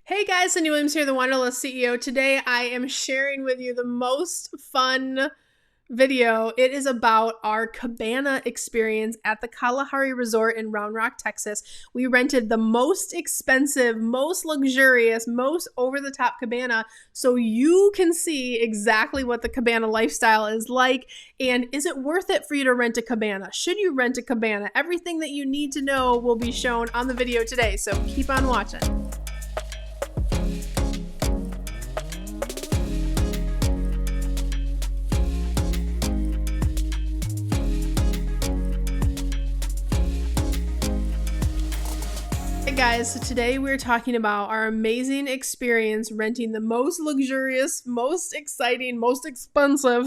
Hey guys, Cyndi Williams here, the Wanderlust CEO. Today I am sharing with you the most fun video. It is about our cabana experience at the Kalahari Resort in Round Rock, Texas. We rented the most expensive, most luxurious, most over-the-top cabana so you can see exactly what the cabana lifestyle is like, and is it worth it for you to rent a cabana? Should you rent a cabana? Everything that you need to know will be shown on the video today, so keep on watching. Hey guys, so today we're talking about our amazing experience renting the most luxurious, most exciting, most expensive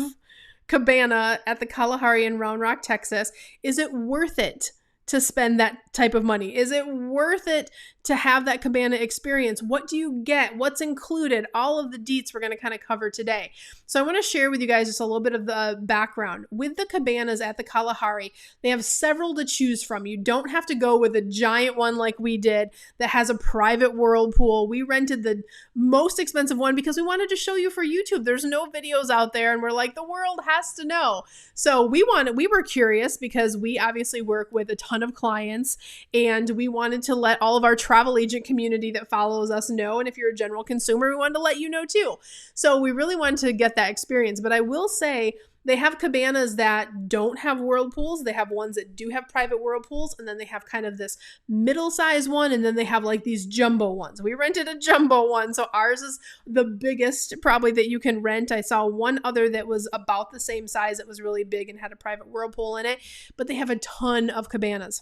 cabana at the Kalahari in Round Rock, Texas. Is it worth it to spend that type of money? Is it worth it to have that cabana experience? What do you get? What's included? All of the deets we're going to kind of cover today. So I want to share with you guys just a little bit of the background. With the cabanas at the Kalahari, they have several to choose from. You don't have to go with a giant one like we did that has a private whirlpool. We rented the most expensive one because we wanted to show you for YouTube. There's no videos out there and we're like, the world has to know. So we were curious because we obviously work with a ton of clients and we wanted to let all of our travel agent community that follows us know. And if you're a general consumer, we wanted to let you know too. So we really wanted to get that experience. But I will say they have cabanas that don't have whirlpools. They have ones that do have private whirlpools. And then they have kind of this middle-sized one. And then they have like these jumbo ones. We rented a jumbo one. So ours is the biggest probably that you can rent. I saw one other that was about the same size. That was really big and had a private whirlpool in it. But they have a ton of cabanas.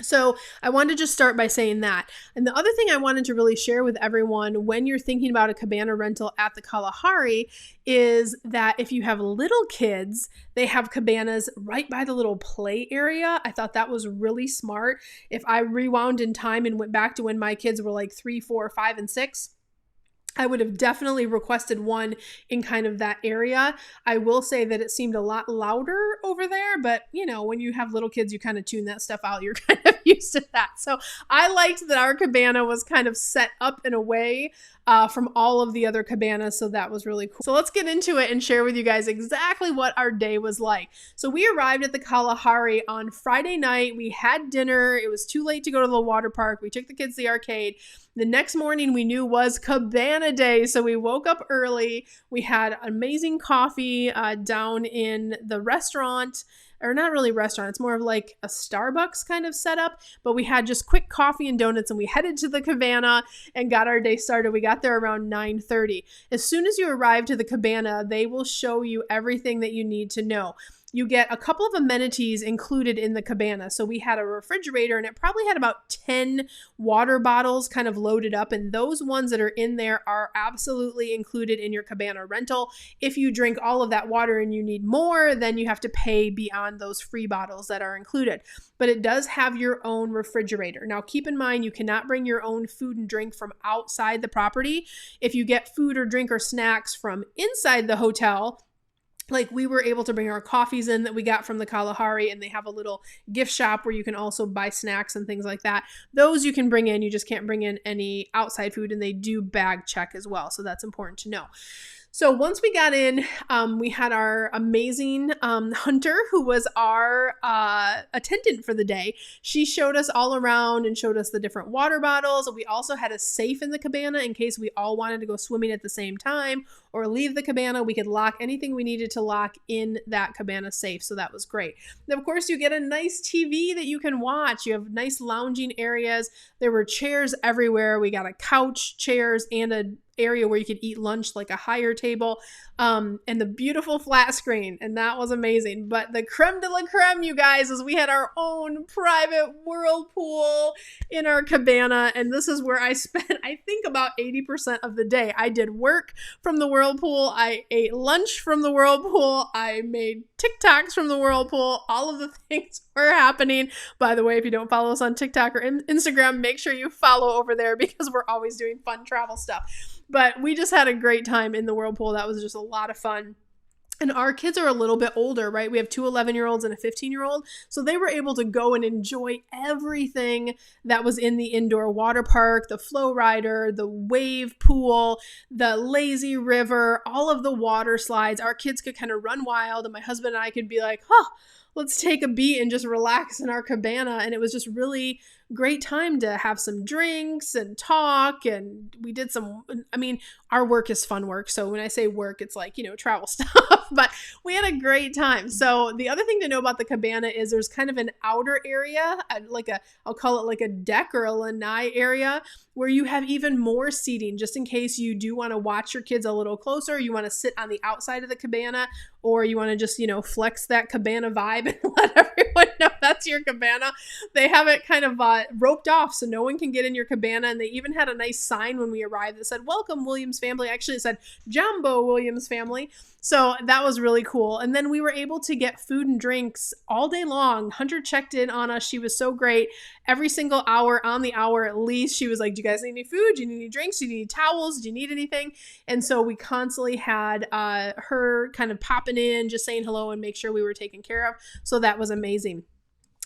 So I wanted to just start by saying that. And the other thing I wanted to really share with everyone when you're thinking about a cabana rental at the Kalahari is that if you have little kids, they have cabanas right by the little play area. I thought that was really smart. If I rewound in time and went back to when my kids were like 3, 4, 5, and 6, I would have definitely requested one in kind of that area. I will say that it seemed a lot louder over there, but you know, when you have little kids, you kind of tune that stuff out. You're kind of used to that. So I liked that our cabana was kind of set up in a way from all of the other cabanas. So that was really cool. So let's get into it and share with you guys exactly what our day was like. So we arrived at the Kalahari on Friday night. We had dinner. It was too late to go to the water park. We took the kids to the arcade. The next morning we knew was cabana day. So we woke up early. We had amazing coffee down in the restaurant. Or not really restaurant, it's more of like a Starbucks kind of setup, but we had just quick coffee and donuts and we headed to the cabana and got our day started. We got there around 9:30. As soon as you arrive to the cabana, they will show you everything that you need to know. You get a couple of amenities included in the cabana. So we had a refrigerator and it probably had about 10 water bottles kind of loaded up. And those ones that are in there are absolutely included in your cabana rental. If you drink all of that water and you need more, then you have to pay beyond those free bottles that are included. But it does have your own refrigerator. Now keep in mind, you cannot bring your own food and drink from outside the property. If you get food or drink or snacks from inside the hotel, like we were able to bring our coffees in that we got from the Kalahari, and they have a little gift shop where you can also buy snacks and things like that. Those you can bring in. You just can't bring in any outside food, and they do bag check as well. So that's important to know. So once we got in, we had our amazing hunter who was our attendant for the day. She showed us all around and showed us the different water bottles. We also had a safe in the cabana in case we all wanted to go swimming at the same time or leave the cabana. We could lock anything we needed to lock in that cabana safe. So that was great. And of course, you get a nice TV that you can watch. You have nice lounging areas. There were chairs everywhere. We got a couch, chairs, and a area where you could eat lunch, like a higher table, and the beautiful flat screen, and that was amazing. But the creme de la creme, you guys, is we had our own private whirlpool in our cabana, and this is where I spent, I think, about 80% of the day. I did work from the whirlpool, I ate lunch from the whirlpool, I made TikToks from the whirlpool. All of the things were happening. By the way, if you don't follow us on TikTok or Instagram, make sure you follow over there because we're always doing fun travel stuff. But we just had a great time in the whirlpool. That was just a lot of fun. And our kids are a little bit older, right? We have two 11-year-olds and a 15-year-old. So they were able to go and enjoy everything that was in the indoor water park, the flow rider, the wave pool, the lazy river, all of the water slides. Our kids could kind of run wild, and my husband and I could be like, let's take a beat and just relax in our cabana. And it was just really great time to have some drinks and talk. And we did our work is fun work. So when I say work, it's like, travel stuff, but we had a great time. So the other thing to know about the cabana is there's kind of an outer area, I'll call it like a deck or a lanai area, where you have even more seating, just in case you do want to watch your kids a little closer. You want to sit on the outside of the cabana, or you want to just, flex that cabana vibe and let everyone know that's your cabana. They have it kind of roped off so no one can get in your cabana. And they even had a nice sign when we arrived that said, "Welcome, Williams family." Actually, it said Jumbo Williams family. So that was really cool. And then we were able to get food and drinks all day long. Hunter checked in on us. She was so great. Every single hour, on the hour at least, she was like, "Do you guys need any food? Do you need any drinks? Do you need towels? Do you need anything?" And so we constantly had her kind of popping in, just saying hello and make sure we were taken care of. So that was amazing.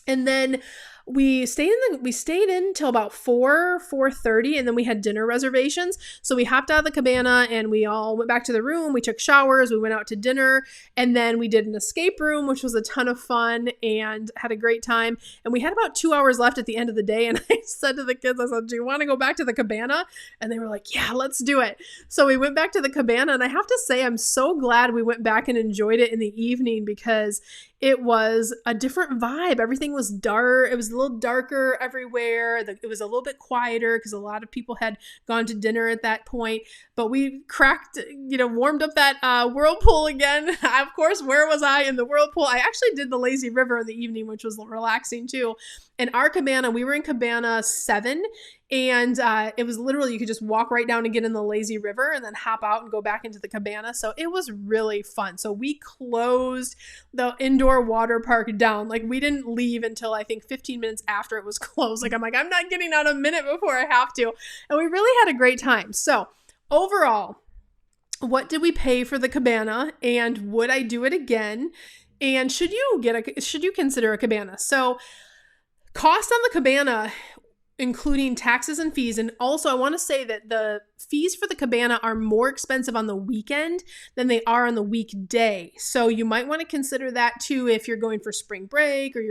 And then we stayed in till about 4:30, and then we had dinner reservations. So we hopped out of the cabana and we all went back to the room. We took showers, we went out to dinner, and then we did an escape room, which was a ton of fun and had a great time. And we had about 2 hours left at the end of the day. And I said to the kids, I said, "Do you want to go back to the cabana?" And they were like, "Yeah, let's do it." So we went back to the cabana, and I have to say, I'm so glad we went back and enjoyed it in the evening, because it was a different vibe. Everything was dark. It was a little darker everywhere. It was a little bit quieter because a lot of people had gone to dinner at that point. But we warmed up that whirlpool again. Of course, where was I in the whirlpool? I actually did the lazy river in the evening, which was relaxing too. And our cabana, we were in cabana 7, and it was literally, you could just walk right down and get in the lazy river and then hop out and go back into the cabana. So it was really fun. So we closed the indoor water park down. Like, we didn't leave until I think 15 minutes after it was closed. I'm not getting out a minute before I have to. And we really had a great time. So overall, what did we pay for the cabana, and would I do it again? And should you consider a cabana? So cost on the cabana, including taxes and fees. And also, I want to say that the fees for the cabana are more expensive on the weekend than they are on the weekday. So you might want to consider that too if you're going for spring break, or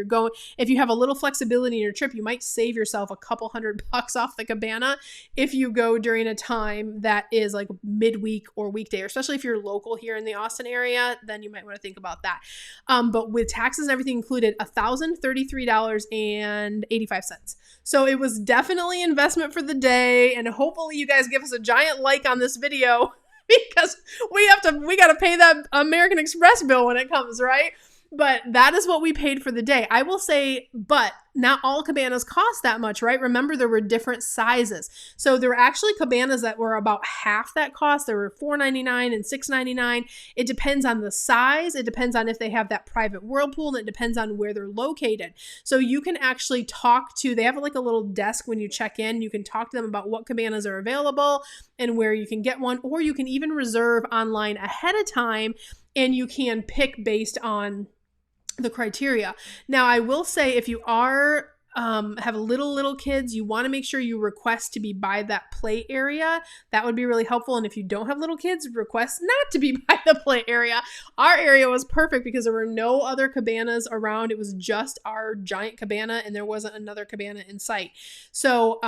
if you have a little flexibility in your trip, you might save yourself a couple $100 off the cabana if you go during a time that is like midweek or weekday, or especially if you're local here in the Austin area, then you might want to think about that. But with taxes and everything included, $1,033.85. So it was definitely investment for the day, and hopefully you guys give us a giant like on this video, because we got to pay that American Express bill when it comes, right? But that is what we paid for the day. I will say, but not all cabanas cost that much, right? Remember, there were different sizes. So there were actually cabanas that were about half that cost. There were $4.99 and $6.99. It depends on the size. It depends on if they have that private whirlpool, and it depends on where they're located. So you can actually they have like a little desk when you check in. You can talk to them about what cabanas are available and where you can get one, or you can even reserve online ahead of time, and you can pick based on the criteria. Now, I will say, if you are have little kids, you want to make sure you request to be by that play area. That would be really helpful. And if you don't have little kids, request not to be by the play area. Our area was perfect because there were no other cabanas around. It was just our giant cabana, and there wasn't another cabana in sight. So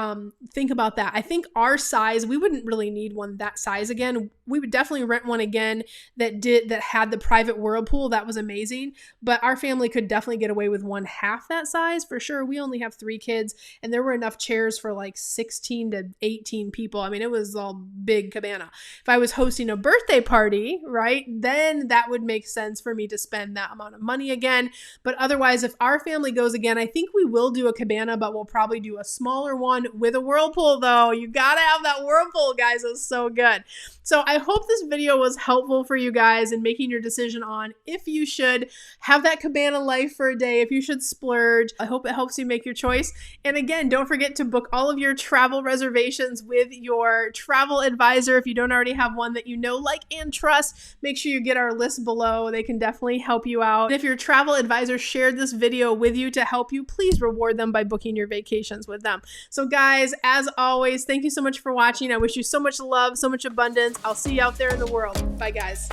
think about that. I think our size, we wouldn't really need one that size again. We would definitely rent one again that had the private whirlpool. That was amazing. But our family could definitely get away with one half that size for sure. We only have 3 kids, and there were enough chairs for like 16 to 18 people. I mean, it was all big cabana. If I was hosting a birthday party, right, then that would make sense for me to spend that amount of money again. But otherwise, if our family goes again, I think we will do a cabana, but we'll probably do a smaller one with a whirlpool though. You gotta have that whirlpool, guys. It's so good. So I hope this video was helpful for you guys in making your decision on if you should have that cabana life for a day, if you should splurge. I hope it helps you make make your choice. And again, don't forget to book all of your travel reservations with your travel advisor. If you don't already have one that you know, like, and trust, make sure you get our list below. They can definitely help you out. And if your travel advisor shared this video with you to help you, please reward them by booking your vacations with them. So guys, as always, thank you so much for watching. I wish you so much love, so much abundance. I'll see you out there in the world. Bye guys.